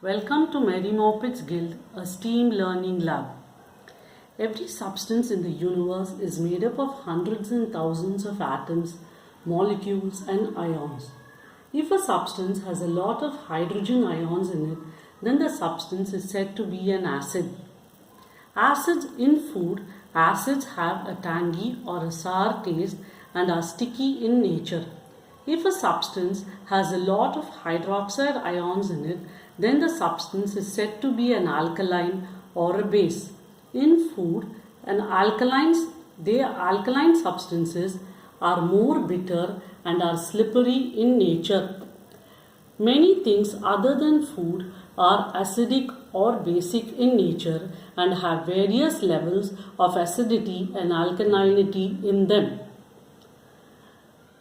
Welcome to Mary Moppet's Guild, a STEAM learning lab. Every substance in the universe is made up of hundreds and thousands of atoms, molecules, and ions. If a substance has a lot of hydrogen ions in it, then the substance is said to be an acid. Acids in food, acids have a tangy or a sour taste and are sticky in nature. If a substance has a lot of hydroxide ions in it, then the substance is said to be an alkaline or a base. In food, alkaline substances are more bitter and are slippery in nature. Many things other than food are acidic or basic in nature and have various levels of acidity and alkalinity in them.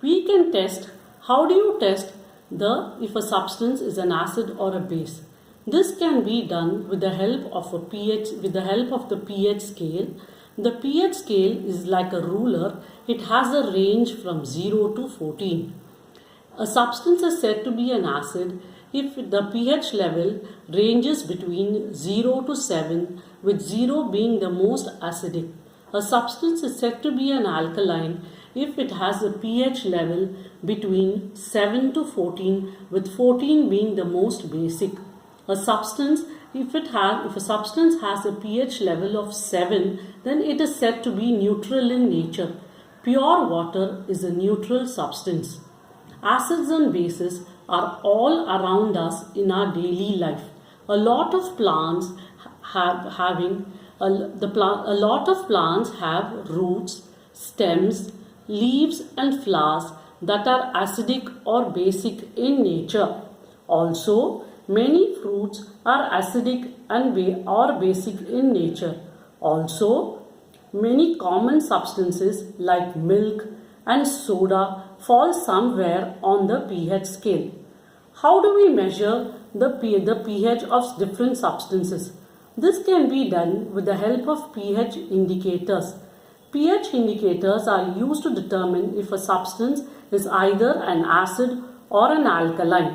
We can test. How do you test if a substance is an acid or a base? This can be done with the help of the pH scale. The pH scale is like a ruler. It has a range from 0 to 14. A substance is said to be an acid if the pH level ranges between 0 to 7, with 0 being the most acidic. A substance is said to be an alkaline if it has a pH level between 7 to 14, with 14 being the most basic. If a substance has a pH level of 7, then it is said to be neutral in nature. Pure water is a neutral substance. Acids and bases are all around us in our daily life. A lot of plants have roots, stems, leaves and flowers that are acidic or basic in nature. Also, many fruits are acidic or basic in nature. Also, many common substances like milk and soda fall somewhere on the pH scale. How do we measure the pH of different substances? This can be done with the help of pH indicators. pH indicators are used to determine if a substance is either an acid or an alkaline.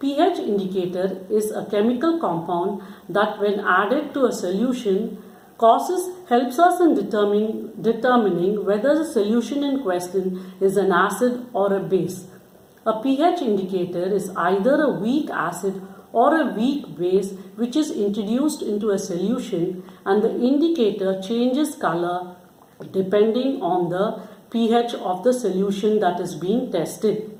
pH indicator is a chemical compound that, when added to a solution, helps us in determining whether the solution in question is an acid or a base. A pH indicator is either a weak acid or a weak base which is introduced into a solution, and the indicator changes color depending on the pH of the solution that is being tested.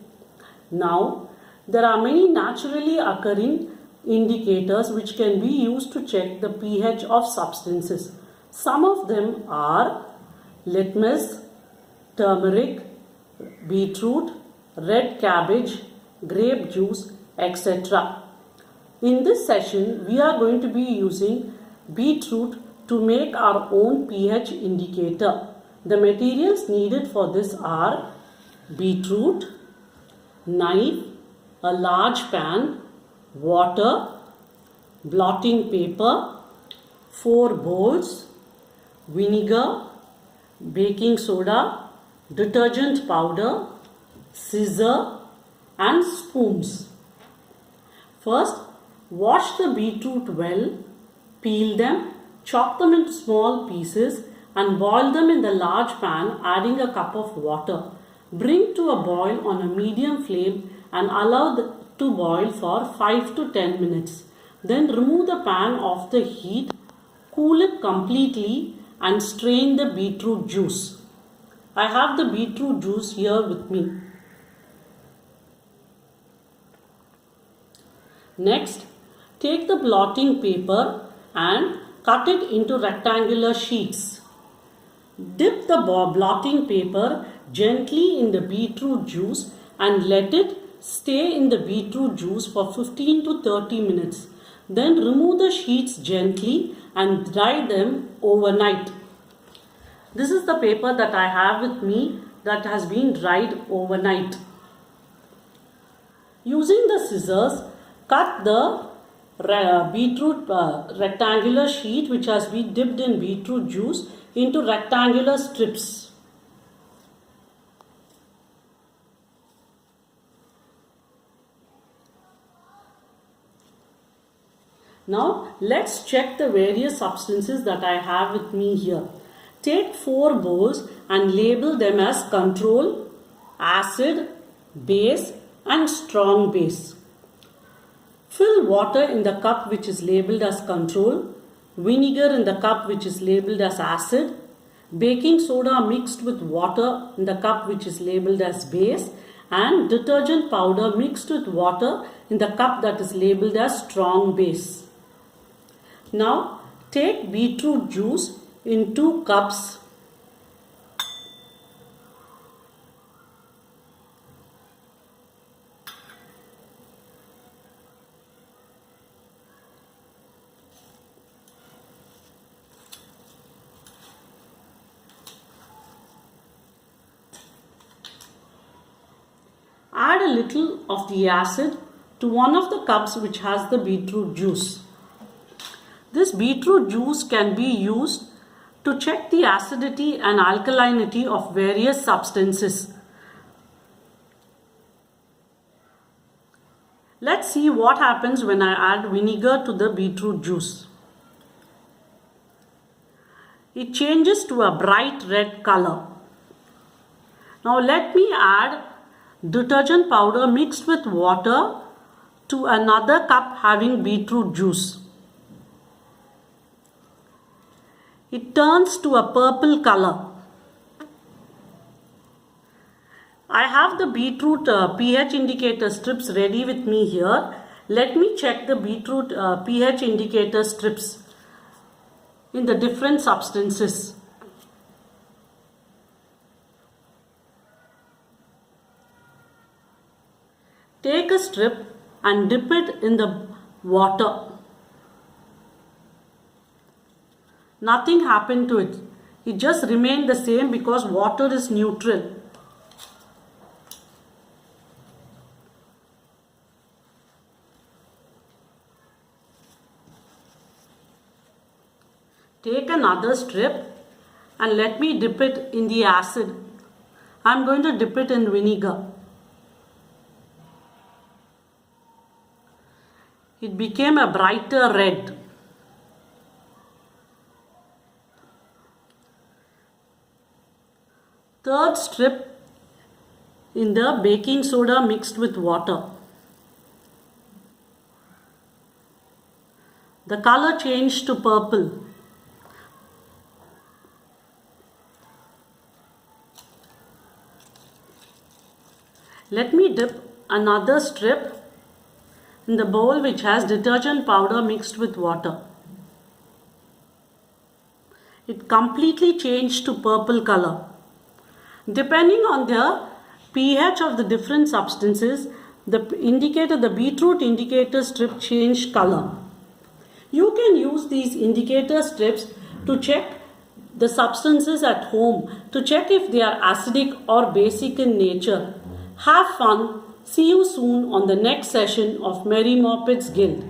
Now, there are many naturally occurring indicators which can be used to check the pH of substances. Some of them are litmus, turmeric, beetroot, red cabbage, grape juice, etc. In this session, we are going to be using beetroot to make our own pH indicator. The materials needed for this are beetroot, knife, a large pan, water, blotting paper, 4 bowls, vinegar, baking soda, detergent powder, scissor and spoons. First, wash the beetroot well, peel them, chop them into small pieces and boil them in the large pan, adding a cup of water. Bring to a boil on a medium flame and allow to boil for 5 to 10 minutes. Then remove the pan off the heat, cool it completely and strain the beetroot juice. I have the beetroot juice here with me. Next, take the blotting paper and cut it into rectangular sheets. Dip the blotting paper gently in the beetroot juice and let it stay in the beetroot juice for 15 to 30 minutes. Then remove the sheets gently and dry them overnight. This is the paper that I have with me that has been dried overnight. Using the scissors, cut the beetroot rectangular sheet which has been dipped in beetroot juice into rectangular strips. Now let's check the various substances that I have with me here. Take 4 bowls and label them as control, acid, base and strong base. Fill water in the cup which is labeled as control, vinegar in the cup which is labeled as acid, baking soda mixed with water in the cup which is labeled as base, and detergent powder mixed with water in the cup that is labeled as strong base. Now take beetroot juice in 2 cups. Add a little of the acid to one of the cups which has the beetroot juice. This beetroot juice can be used to check the acidity and alkalinity of various substances. Let's see what happens when I add vinegar to the beetroot juice. It changes to a bright red color. Now let me add detergent powder mixed with water to another cup having beetroot juice. It turns to a purple color. I have the beetroot pH indicator strips ready with me here. Let me check the beetroot pH indicator strips in the different substances. Take a strip and dip it in the water. Nothing happened to it. It just remained the same because water is neutral. Take another strip and let me dip it in the acid. I am going to dip it in vinegar. It became a brighter red. Third strip in the baking soda mixed with water. The color changed to purple. Let me dip another strip in the bowl which has detergent powder mixed with water. It completely changed to purple color. Depending on the pH of the different substances, the beetroot indicator strip changed color. You can use these indicator strips to check the substances at home, to check if they are acidic or basic in nature. Have fun. See you soon on the next session of Mary Moppet's Guild.